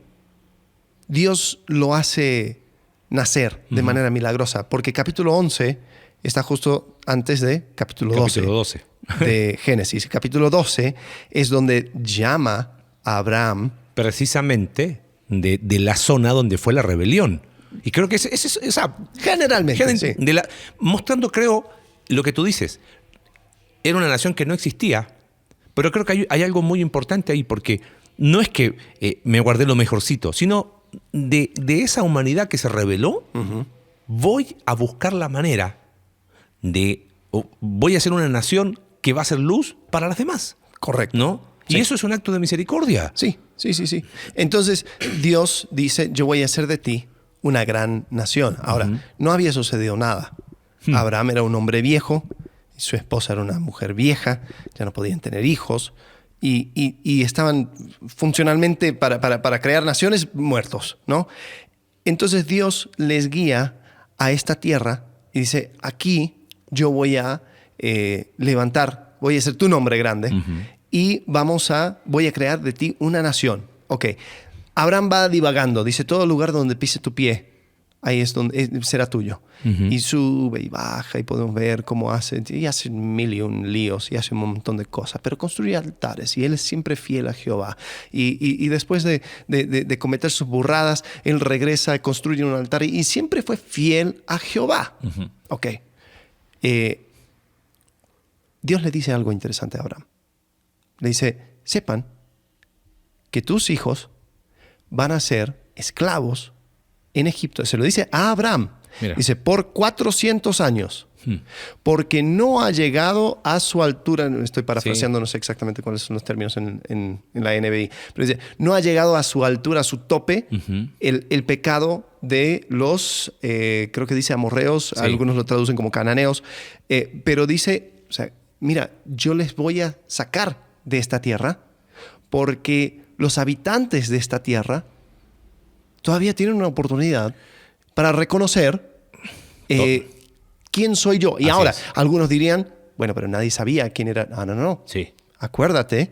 Dios lo hace nacer de manera milagrosa, porque capítulo 11 está justo antes de capítulo 12 de Génesis. Capítulo 12 es donde llama a Abraham. Precisamente de la zona donde fue la rebelión. Y creo que esa generalmente, sí. Mostrando, creo, lo que tú dices. Era una nación que no existía, pero creo que hay algo muy importante ahí, porque no es que me guardé lo mejorcito, sino de esa humanidad que se rebeló, voy a buscar la manera voy a hacer una nación que va a ser luz para las demás. Correcto. ¿No? Sí. Y eso es un acto de misericordia. Sí. Entonces, Dios dice, yo voy a hacer de ti una gran nación. Ahora, no había sucedido nada. Abraham era un hombre viejo, su esposa era una mujer vieja, ya no podían tener hijos, y estaban funcionalmente para crear naciones muertos, ¿no? Entonces Dios les guía a esta tierra y dice, aquí yo voy a levantar, voy a hacer tu nombre grande, y voy a crear de ti una nación. Ok. Abraham va divagando, dice, todo lugar donde pise tu pie, ahí es donde será tuyo. Y sube y baja y podemos ver cómo hace mil y un líos y hace un montón de cosas, pero construye altares y él es siempre fiel a Jehová. Y después de cometer sus burradas, él regresa, construye un altar y siempre fue fiel a Jehová. Ok. Dios le dice algo interesante a Abraham. Le dice, sepan que tus hijos van a ser esclavos en Egipto. Se lo dice a Abraham. Mira. Dice, por 400 años. Porque no ha llegado a su altura, estoy parafraseando, no sé exactamente cuáles son los términos en la NBI, pero dice, no ha llegado a su altura, a su tope, el pecado de los, creo que dice amorreos, algunos lo traducen como cananeos, pero dice, o sea, mira, yo les voy a sacar de esta tierra porque los habitantes de esta tierra todavía tienen una oportunidad para reconocer quién soy yo. Y Así ahora, es. algunos dirían, bueno, pero nadie sabía quién era. No. Sí. Acuérdate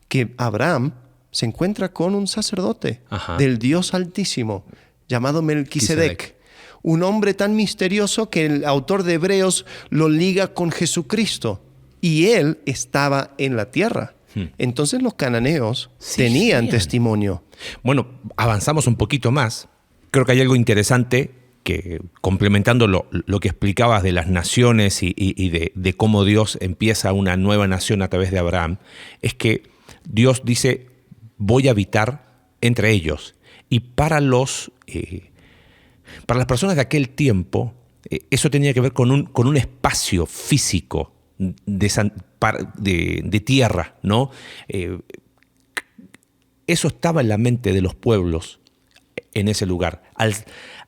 que Abraham se encuentra con un sacerdote del Dios Altísimo llamado Melquisedec. Un hombre tan misterioso que el autor de Hebreos lo liga con Jesucristo. Y él estaba en la tierra. Entonces los cananeos tenían testimonio. Bueno, avanzamos un poquito más. Creo que hay algo interesante que, complementando lo que explicabas de las naciones y de cómo Dios empieza una nueva nación a través de Abraham, es que Dios dice, voy a habitar entre ellos. Y para las personas de aquel tiempo, eso tenía que ver con un espacio físico de tierra, ¿no? Eso estaba en la mente de los pueblos en ese lugar.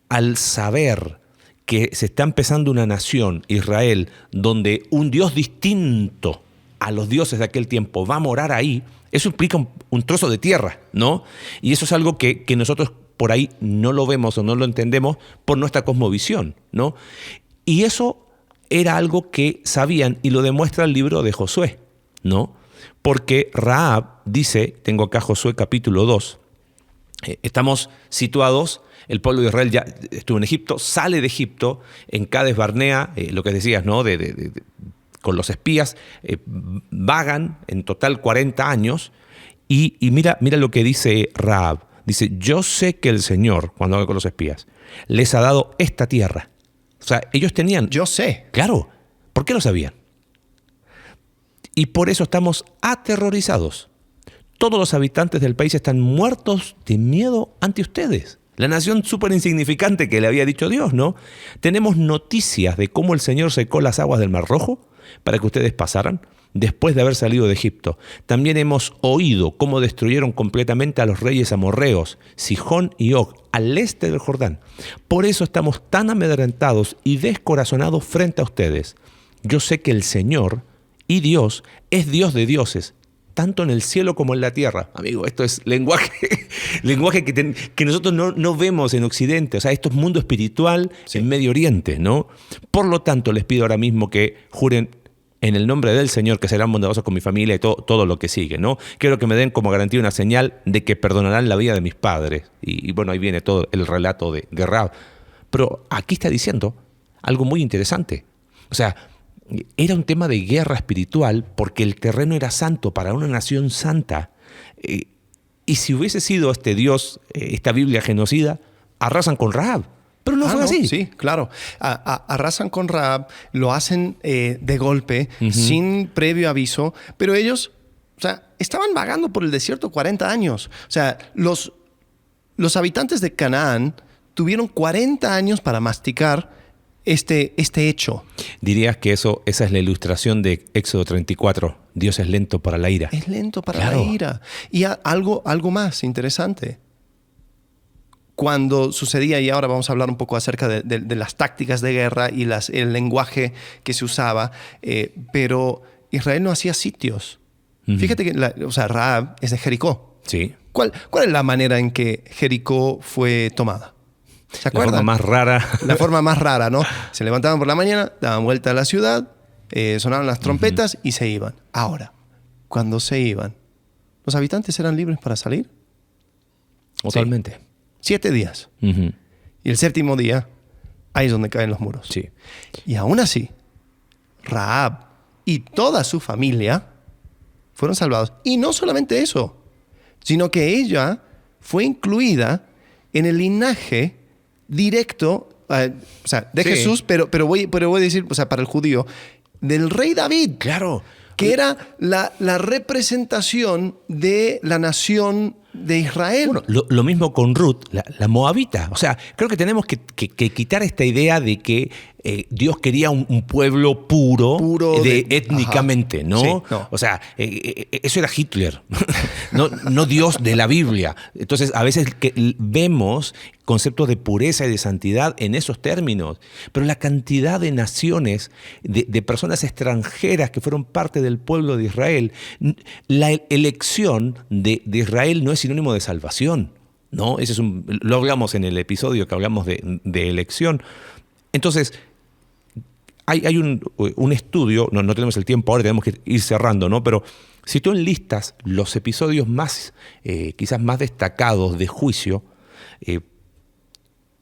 Al saber que se está empezando una nación, Israel, donde un Dios distinto a los dioses de aquel tiempo va a morar ahí, eso implica un trozo de tierra, ¿no? Y eso es algo que nosotros por ahí no lo vemos o no lo entendemos por nuestra cosmovisión, ¿no? Y eso era algo que sabían y lo demuestra el libro de Josué, ¿no? Porque Rahab dice, tengo acá Josué capítulo 2, estamos situados, el pueblo de Israel ya estuvo en Egipto, sale de Egipto, en Cades Barnea, lo que decías, ¿no? Con los espías, vagan en total 40 años y mira lo que dice Rahab. Dice, yo sé que el Señor, cuando habla con los espías, les ha dado esta tierra. O sea, ellos tenían... Yo sé. Claro. ¿Por qué lo sabían? Y por eso estamos aterrorizados. Todos los habitantes del país están muertos de miedo ante ustedes. La nación súper insignificante que le había dicho Dios, ¿no? Tenemos noticias de cómo el Señor secó las aguas del Mar Rojo para que ustedes pasaran después de haber salido de Egipto. También hemos oído cómo destruyeron completamente a los reyes amorreos, Sihón y Og, al este del Jordán. Por eso estamos tan amedrentados y descorazonados frente a ustedes. Yo sé que el Señor y Dios es Dios de dioses, tanto en el cielo como en la tierra. Amigo, esto es lenguaje que nosotros no vemos en Occidente. O sea, esto es mundo espiritual en Medio Oriente, ¿no? Por lo tanto, les pido ahora mismo que juren en el nombre del Señor que serán bondadosos con mi familia y todo lo que sigue, ¿no? Quiero que me den como garantía una señal de que perdonarán la vida de mis padres. Y bueno, ahí viene todo el relato de Rahab. Pero aquí está diciendo algo muy interesante. O sea, era un tema de guerra espiritual porque el terreno era santo para una nación santa. Y si hubiese sido este Dios, esta Biblia genocida, arrasan con Rahab. Pero no fue así. Sí, claro. Arrasan con Rahab, lo hacen de golpe, sin previo aviso, pero ellos, o sea, estaban vagando por el desierto 40 años. O sea, los habitantes de Canaán tuvieron 40 años para masticar este hecho. Dirías que esa es la ilustración de Éxodo 34. Dios es lento para la ira. Es lento para la ira. Y algo más interesante. Cuando sucedía, y ahora vamos a hablar un poco acerca de las tácticas de guerra y el lenguaje que se usaba, pero Israel no hacía sitios. Fíjate que Rahab es de Jericó. Sí. ¿Cuál es la manera en que Jericó fue tomada? ¿Se acuerdan? La forma más rara. La forma más rara, ¿no? Se levantaban por la mañana, daban vuelta a la ciudad, sonaban las trompetas y se iban. Ahora, cuando se iban, ¿los habitantes eran libres para salir? Totalmente. 7 días. Y el séptimo día, ahí es donde caen los muros. Sí. Y aún así, Rahab y toda su familia fueron salvados. Y no solamente eso, sino que ella fue incluida en el linaje directo, o sea, de Sí. Jesús, pero voy a decir, o sea, para el judío, del rey David. Claro. Que era la representación de la nación de Israel. Bueno, lo mismo con Ruth, la moabita. O sea, creo que tenemos que quitar esta idea de que Dios quería un pueblo puro étnicamente, ajá. ¿no? Sí, no. O sea, eso era Hitler, no Dios de la Biblia. Entonces, a veces vemos conceptos de pureza y de santidad en esos términos, pero la cantidad de naciones, de personas extranjeras que fueron parte del pueblo de Israel, la elección de Israel no es sinónimo de salvación, ¿no? Lo hablamos en el episodio que hablamos de elección. Entonces, hay un estudio, no tenemos el tiempo ahora, tenemos que ir cerrando, ¿no? Pero si tú enlistas los episodios más, quizás más destacados de juicio,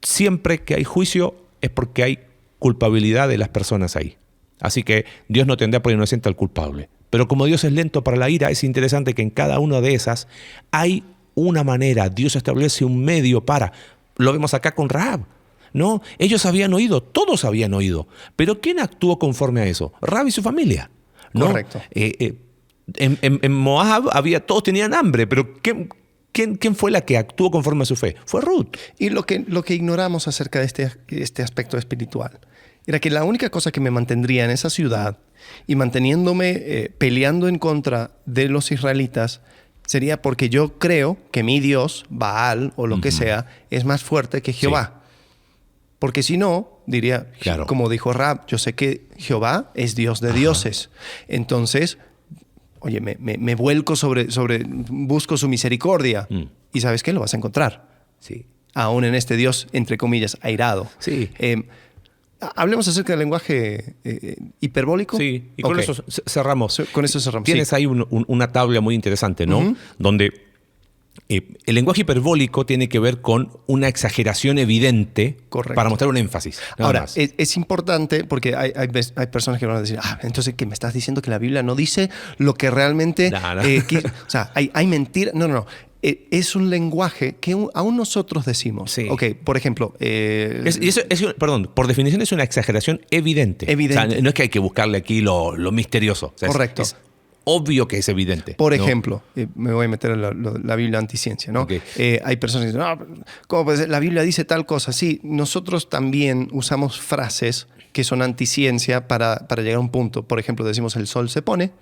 siempre que hay juicio es porque hay culpabilidad de las personas ahí. Así que Dios no tendrá por inocente al culpable. Pero como Dios es lento para la ira, es interesante que en cada una de esas hay una manera. Dios establece un medio para. Lo vemos acá con Rahab, ¿no? Ellos habían oído, todos habían oído. Pero ¿quién actuó conforme a eso? Rahab y su familia, ¿no? Correcto. En Moab todos tenían hambre, pero ¿quién fue la que actuó conforme a su fe? Fue Ruth. Y lo que ignoramos acerca de este aspecto espiritual era que la única cosa que me mantendría en esa ciudad y manteniéndome peleando en contra de los israelitas sería porque yo creo que mi Dios, Baal o lo que sea, es más fuerte que Jehová. Sí. Porque si no, diría, claro, como dijo Rahab, yo sé que Jehová es Dios de dioses. Entonces, oye, me vuelco busco su misericordia. Y ¿sabes qué? Lo vas a encontrar. Sí. Aún en este Dios, entre comillas, airado. Sí. Hablemos acerca del lenguaje hiperbólico. Sí, y con eso cerramos. Con eso cerramos. Tienes ahí una tabla muy interesante, ¿no? Donde el lenguaje hiperbólico tiene que ver con una exageración evidente. Correcto. Para mostrar un énfasis. Ahora, es importante porque hay personas que van a decir, entonces que me estás diciendo que la Biblia no dice lo que realmente... No. O sea, hay mentiras. No. Es un lenguaje que aún nosotros decimos. Sí. Ok, por ejemplo... perdón, por definición es una exageración evidente. Evidente. O sea, no es que hay que buscarle aquí lo misterioso. O sea, correcto. Es obvio que es evidente. Por ¿no? ejemplo, me voy a meter en la Biblia anticiencia, ¿no? Okay. Hay personas que dicen, ¿cómo puede ser? La Biblia dice tal cosa. Sí, nosotros también usamos frases que son anticiencia para llegar a un punto. Por ejemplo, decimos el sol se pone,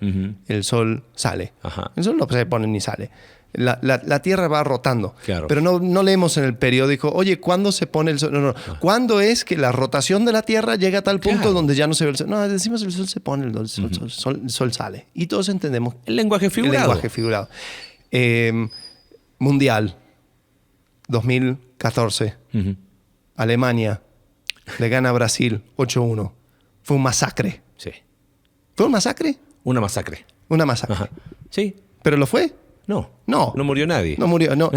el sol sale. Ajá. El sol no se pone ni sale. La Tierra va rotando. Claro. Pero no leemos en el periódico, oye, ¿cuándo se pone el sol? No. ¿Cuándo es que la rotación de la Tierra llega a tal punto donde ya no se ve el sol? No, decimos el sol se pone, el sol sale. Y todos entendemos. El lenguaje figurado. Mundial 2014. Alemania le gana a Brasil 8-1. Fue un masacre. Sí. ¿Fue un masacre? Una masacre. Una masacre. Ajá. Sí. ¿Pero lo fue? No. No. No murió nadie. No murió, no.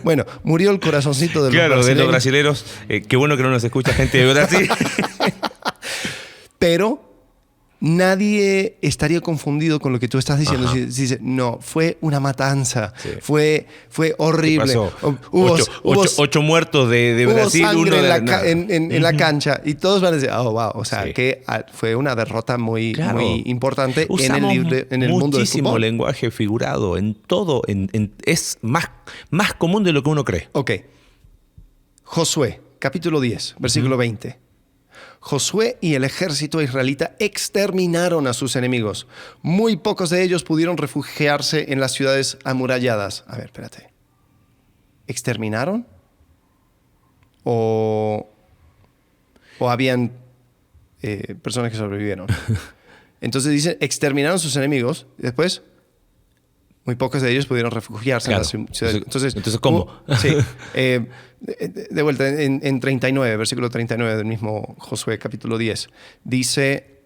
Bueno, murió el corazoncito de los brasileños. De los brasileros. Qué bueno que no nos escucha gente de Brasil. Pero nadie estaría confundido con lo que tú estás diciendo. Si dice, no, fue una matanza. Sí. Fue horrible. ¿Qué pasó? Hubo 8 muertos de Brasil. Sangre en la cancha. Y todos van a decir, oh, wow. O sea, sí. Que fue una derrota muy importante en el mundo del fútbol. Muchísimo lenguaje figurado. En todo. Es más común de lo que uno cree. Ok. Josué, capítulo 10, versículo 20. Josué y el ejército israelita exterminaron a sus enemigos. Muy pocos de ellos pudieron refugiarse en las ciudades amuralladas. A ver, espérate. ¿Exterminaron? ¿O habían personas que sobrevivieron? Entonces dice, exterminaron a sus enemigos. Y después, muy pocos de ellos pudieron refugiarse en las ciudades. Entonces ¿cómo? Sí. De vuelta, en 39, versículo 39 del mismo Josué, capítulo 10, dice,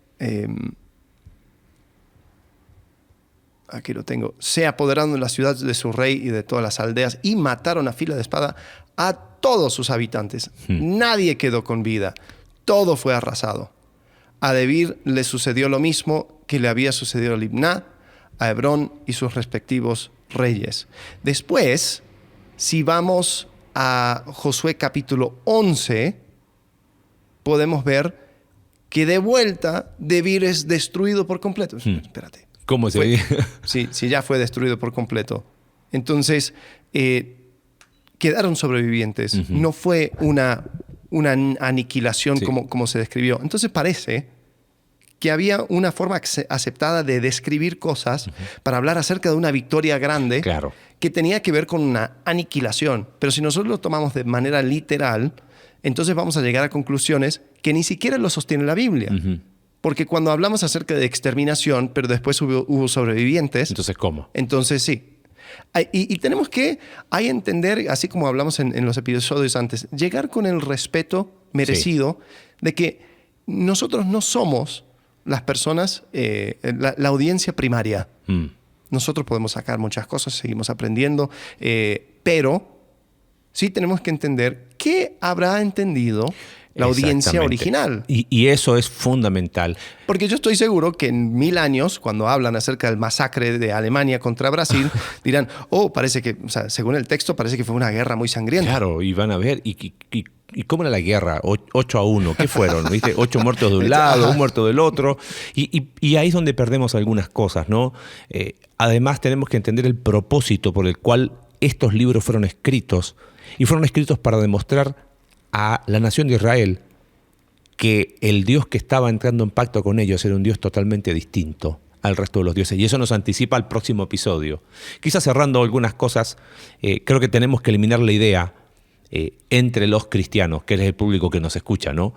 aquí lo tengo, se apoderaron de la ciudad de su rey y de todas las aldeas y mataron a filo de espada a todos sus habitantes. Nadie quedó con vida. Todo fue arrasado. A Debir le sucedió lo mismo que le había sucedido a Libná, a Hebrón y sus respectivos reyes. Después, si vamos a Josué capítulo 11, podemos ver que de vuelta Debir es destruido por completo. Espérate. ¿Cómo se ve? Sí, ya fue destruido por completo. Entonces, quedaron sobrevivientes. No fue una aniquilación como se describió. Entonces parece que había una forma aceptada de describir cosas para hablar acerca de una victoria grande que tenía que ver con una aniquilación. Pero si nosotros lo tomamos de manera literal, entonces vamos a llegar a conclusiones que ni siquiera lo sostiene la Biblia. Porque cuando hablamos acerca de exterminación, pero después hubo sobrevivientes... Entonces, ¿cómo? Entonces, sí. Y tenemos que entender, así como hablamos en los episodios antes, llegar con el respeto merecido de que nosotros no somos las personas, la audiencia primaria. Nosotros podemos sacar muchas cosas, seguimos aprendiendo, pero sí tenemos que entender qué habrá entendido la audiencia original. Y eso es fundamental. Porque yo estoy seguro que en 1000 años, cuando hablan acerca del masacre de Alemania contra Brasil, dirán, parece que, o sea, según el texto, parece que fue una guerra muy sangrienta. Claro, y van a ver, ¿y cómo era la guerra? 8-1, ¿qué fueron? ¿Viste? 8 muertos de un lado, 1 muerto del otro. Y ahí es donde perdemos algunas cosas, ¿no? Además, tenemos que entender el propósito por el cual estos libros fueron escritos. Y fueron escritos para demostrar a la nación de Israel que el Dios que estaba entrando en pacto con ellos era un Dios totalmente distinto al resto de los dioses. Y eso nos anticipa al próximo episodio. Quizás cerrando algunas cosas, creo que tenemos que eliminar la idea entre los cristianos, que es el público que nos escucha, ¿no?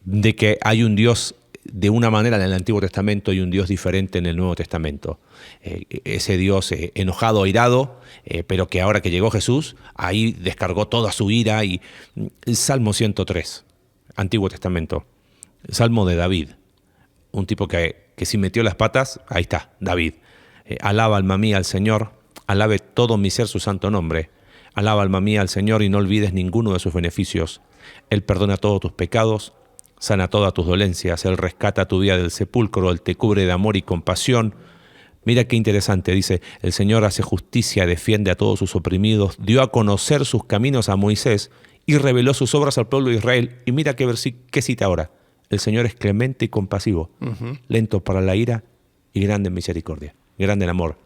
De que hay un Dios de una manera en el Antiguo Testamento y un Dios diferente en el Nuevo Testamento. Ese Dios enojado, airado, pero que ahora que llegó Jesús, ahí descargó toda su ira. Y el Salmo 103, Antiguo Testamento, Salmo de David, un tipo que si metió las patas, ahí está, David. Alaba alma mía al Señor, alabe todo mi ser su santo nombre. Alaba alma mía al Señor y no olvides ninguno de sus beneficios. Él perdona todos tus pecados, sana todas tus dolencias, Él rescata tu vida del sepulcro, Él te cubre de amor y compasión. Mira qué interesante, dice, el Señor hace justicia, defiende a todos sus oprimidos, dio a conocer sus caminos a Moisés y reveló sus obras al pueblo de Israel. Y mira qué cita ahora, el Señor es clemente y compasivo, lento para la ira y grande en misericordia, grande en amor.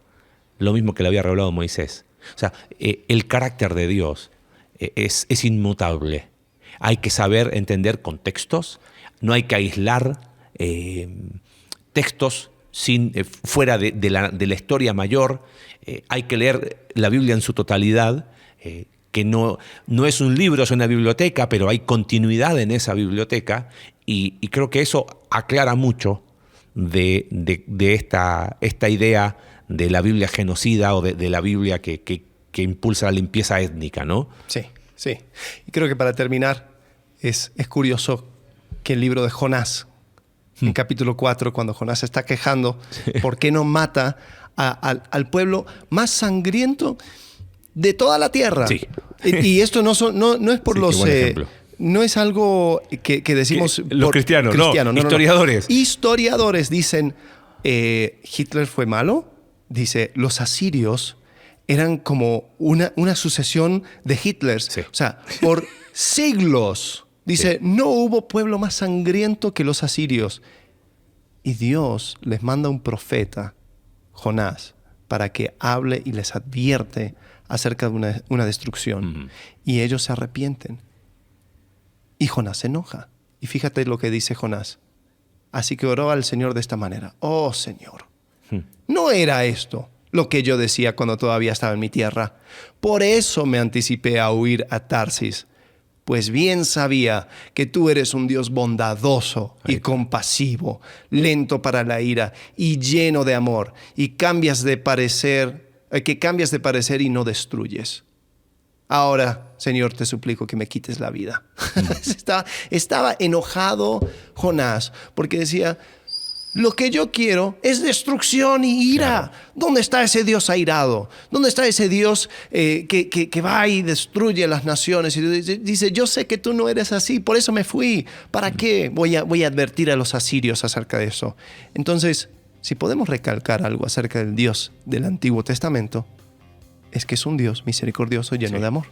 Lo mismo que le había revelado Moisés. O sea, el carácter de Dios es inmutable. Hay que saber entender contextos, no hay que aislar textos fuera de la historia mayor. Hay que leer la Biblia en su totalidad, que no es un libro, es una biblioteca, pero hay continuidad en esa biblioteca, y creo que eso aclara mucho de esta idea de la Biblia genocida o de la Biblia que impulsa la limpieza étnica, ¿no? Sí. Sí, y creo que para terminar, es curioso que el libro de Jonás, en capítulo 4, cuando Jonás se está quejando, ¿por qué no mata al pueblo más sangriento de toda la tierra? Sí. Y esto no es por los... no es algo que decimos... Los cristianos, historiadores. No. Historiadores dicen, ¿Hitler fue malo? Dice, los asirios eran como una sucesión de Hitlers. Sí. O sea, por siglos. Dice, no hubo pueblo más sangriento que los asirios. Y Dios les manda un profeta, Jonás, para que hable y les advierte acerca de una destrucción. Y ellos se arrepienten. Y Jonás se enoja. Y fíjate lo que dice Jonás. Así que oró al Señor de esta manera. Oh, Señor, no era esto lo que yo decía cuando todavía estaba en mi tierra. Por eso me anticipé a huir a Tarsis, pues bien sabía que tú eres un Dios bondadoso y compasivo, lento para la ira y lleno de amor, y que cambias de parecer y no destruyes. Ahora, Señor, te suplico que me quites la vida. Estaba enojado Jonás porque decía, Lo que yo quiero es destrucción y ira. Claro. ¿Dónde está ese Dios airado? ¿Dónde está ese Dios que va y destruye las naciones? Y dice, yo sé que tú no eres así, por eso me fui. ¿Para qué voy a advertir a los asirios acerca de eso? Entonces, si podemos recalcar algo acerca del Dios del Antiguo Testamento, es que es un Dios misericordioso, lleno de amor.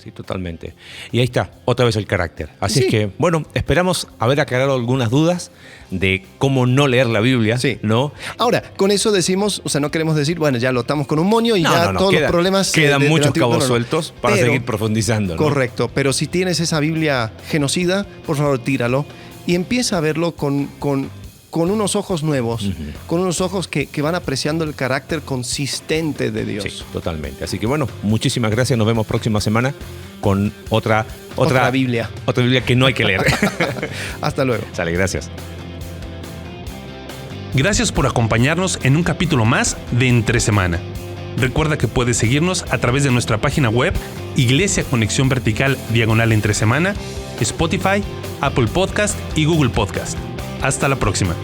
Sí, totalmente. Y ahí está, otra vez el carácter. Así Sí. es que, bueno, esperamos haber aclarado algunas dudas de cómo no leer la Biblia, Sí. ¿no? Ahora, con eso decimos, o sea, no queremos decir, bueno, ya lo atamos con un moño y ya todos los problemas... Quedan del muchos Antiguo- cabos no. sueltos para Pero- seguir profundizando, ¿no? Correcto, pero si tienes esa Biblia genocida, por favor tíralo y empieza a verlo con unos ojos nuevos, con unos ojos que van apreciando el carácter consistente de Dios. Sí, totalmente. Así que bueno, muchísimas gracias. Nos vemos próxima semana con otra Biblia. Otra Biblia que no hay que leer. Hasta luego. Sale, gracias. Gracias por acompañarnos en un capítulo más de Entre Semana. Recuerda que puedes seguirnos a través de nuestra página web Iglesia Conexión Vertical /Entre Semana, Spotify, Apple Podcast y Google Podcast. Hasta la próxima.